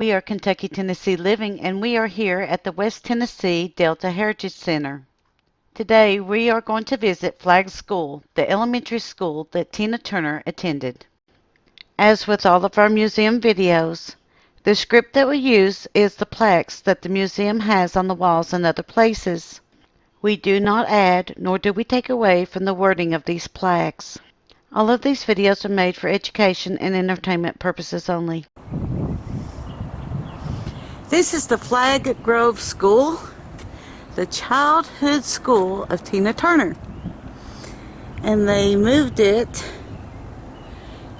We are Kentucky Tennessee Living, and we are here at the West Tennessee Delta Heritage Center. Today we are going to visit Flagg School, the elementary school that Tina Turner attended. As with all of our museum videos, the script that we use is the plaques that the museum has on the walls and other places. We do not add nor do we take away from the wording of these plaques. All of these videos are made for education and entertainment purposes only. This is the Flagg Grove School, the childhood school of Tina Turner. And they moved it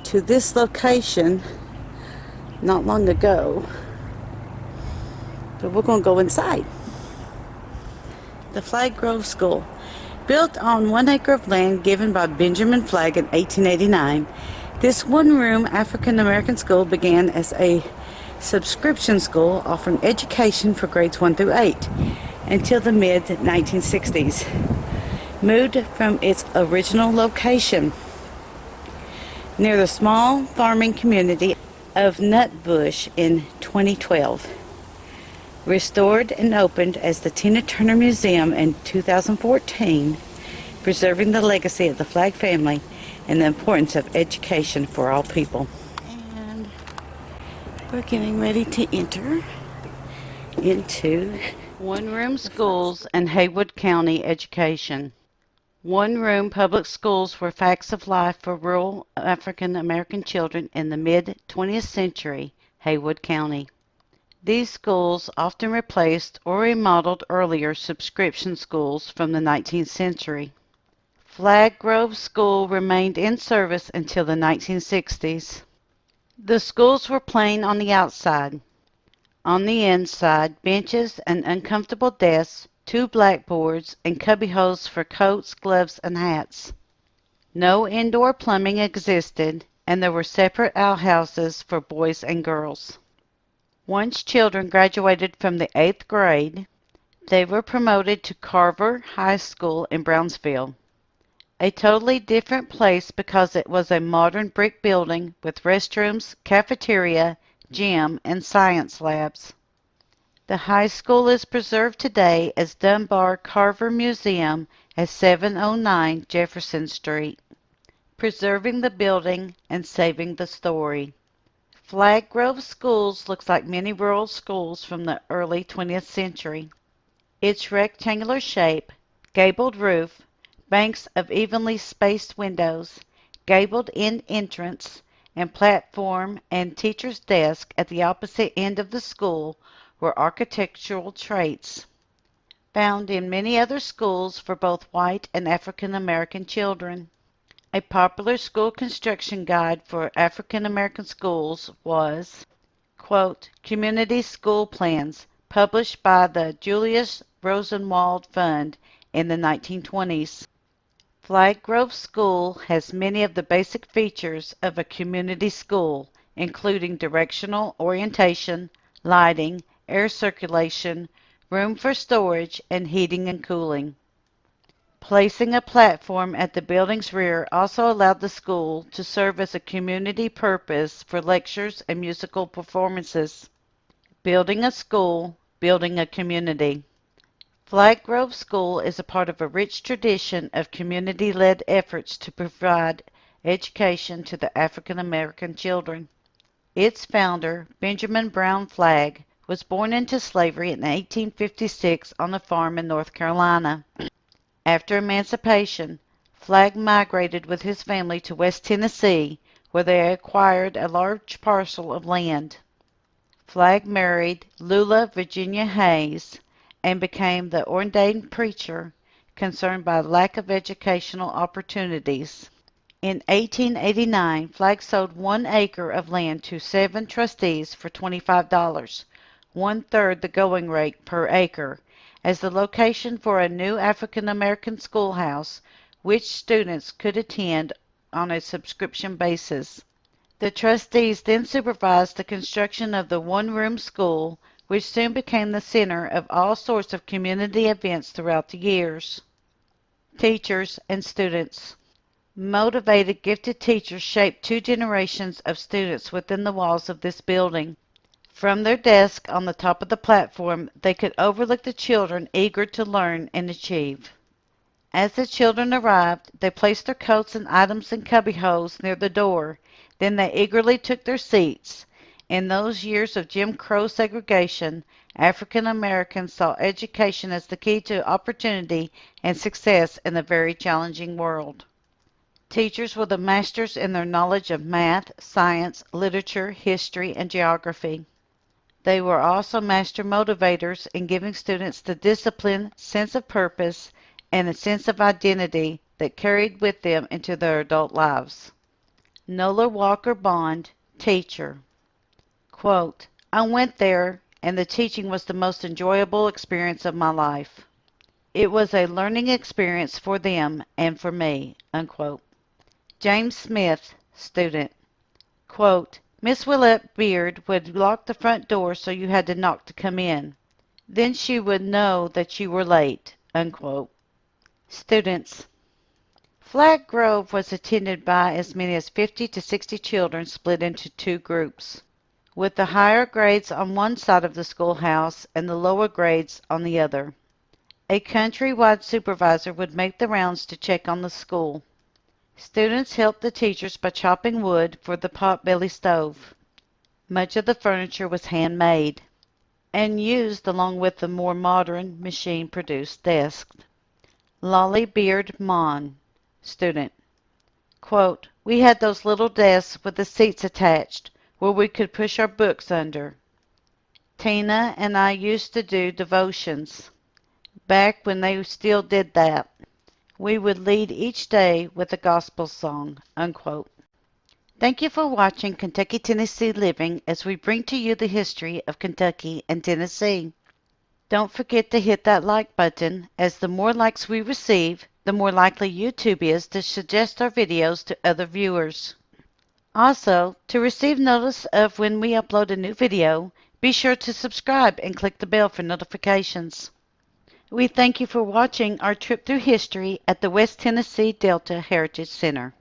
to this location not long ago. But we're going to go inside. The Flagg Grove School, built on 1 acre of land given by Benjamin Flagg in 1889, this one-room African-American school began as a subscription school offering education for grades 1 through 8 until the mid-1960s. Moved from its original location near the small farming community of Nutbush in 2012. Restored and opened as the Tina Turner Museum in 2014, preserving the legacy of the Flagg family and the importance of education for all people. And we're getting ready to enter into one-room schools and Haywood County education. One-room public schools were facts of life for rural African American children in the mid-20th century, Haywood County. These schools often replaced or remodeled earlier subscription schools from the 19th century. Flagg Grove School remained in service until the 1960s. The schools were plain on the outside. On the inside, benches and uncomfortable desks, 2 blackboards, and cubbyholes for coats, gloves, and hats. No indoor plumbing existed, and there were separate outhouses for boys and girls. Once children graduated from the 8th grade, they were promoted to Carver High School in Brownsville. A totally different place because it was a modern brick building with restrooms, cafeteria, gym, and science labs. The high school is preserved today as Dunbar Carver Museum at 709 Jefferson Street, preserving the building and saving the story. Flagg Grove Schools looks like many rural schools from the early 20th century. Its rectangular shape, gabled roof, banks of evenly spaced windows, gabled end entrance, and platform and teacher's desk at the opposite end of the school were architectural traits found in many other schools for both white and African American children. A popular school construction guide for African American schools was, quote, Community School Plans, published by the Julius Rosenwald Fund in the 1920s. Flagg Grove School has many of the basic features of a community school, including directional orientation, lighting, air circulation, room for storage, and heating and cooling. Placing a platform at the building's rear also allowed the school to serve as a community purpose for lectures and musical performances. Building a school, building a community. Flagg Grove School is a part of a rich tradition of community-led efforts to provide education to the African American children. Its founder, Benjamin Brown Flagg, was born into slavery in 1856 on a farm in North Carolina. After emancipation, Flagg migrated with his family to West Tennessee, where they acquired a large parcel of land. Flagg married Lula Virginia Hayes and became the ordained preacher concerned by lack of educational opportunities. In 1889, Flagg sold 1 acre of land to 7 trustees for $25, 1/3 the going rate per acre, as the location for a new African American schoolhouse, which students could attend on a subscription basis. The trustees then supervised the construction of the one-room school, which soon became the center of all sorts of community events throughout the years. Teachers and students. Motivated, gifted teachers shaped 2 generations of students within the walls of this building. From their desk on the top of the platform, they could overlook the children eager to learn and achieve. As the children arrived, they placed their coats and items in cubbyholes near the door. Then they eagerly took their seats. In those years of Jim Crow segregation, African Americans saw education as the key to opportunity and success in a very challenging world. Teachers were the masters in their knowledge of math, science, literature, history, and geography. They were also master motivators in giving students the discipline, sense of purpose, and a sense of identity that carried with them into their adult lives. Nola Walker Bond, teacher. Quote, I went there, and the teaching was the most enjoyable experience of my life. It was a learning experience for them and for me. Unquote. James Smith, student. Quote, Miss Willette Beard would lock the front door so you had to knock to come in. Then she would know that you were late. Unquote. Students. Flagg Grove was attended by as many as 50 to 60 children split into two groups, with the higher grades on one side of the schoolhouse and the lower grades on the other. A countrywide supervisor would make the rounds to check on the school. Students helped the teachers by chopping wood for the potbelly stove. Much of the furniture was handmade and used along with the more modern machine-produced desks. Lolly Beard Mon, student. Quote, we had those little desks with the seats attached where we could push our books under. Tina and I used to do devotions back when they still did that. We would lead each day with a gospel song. Unquote. Thank you for watching Kentucky, Tennessee Living as we bring to you the history of Kentucky and Tennessee. Don't forget to hit that like button, as the more likes we receive, the more likely YouTube is to suggest our videos to other viewers. Also, to receive notice of when we upload a new video, be sure to subscribe and click the bell for notifications. We thank you for watching our trip through history at the West Tennessee Delta Heritage Center.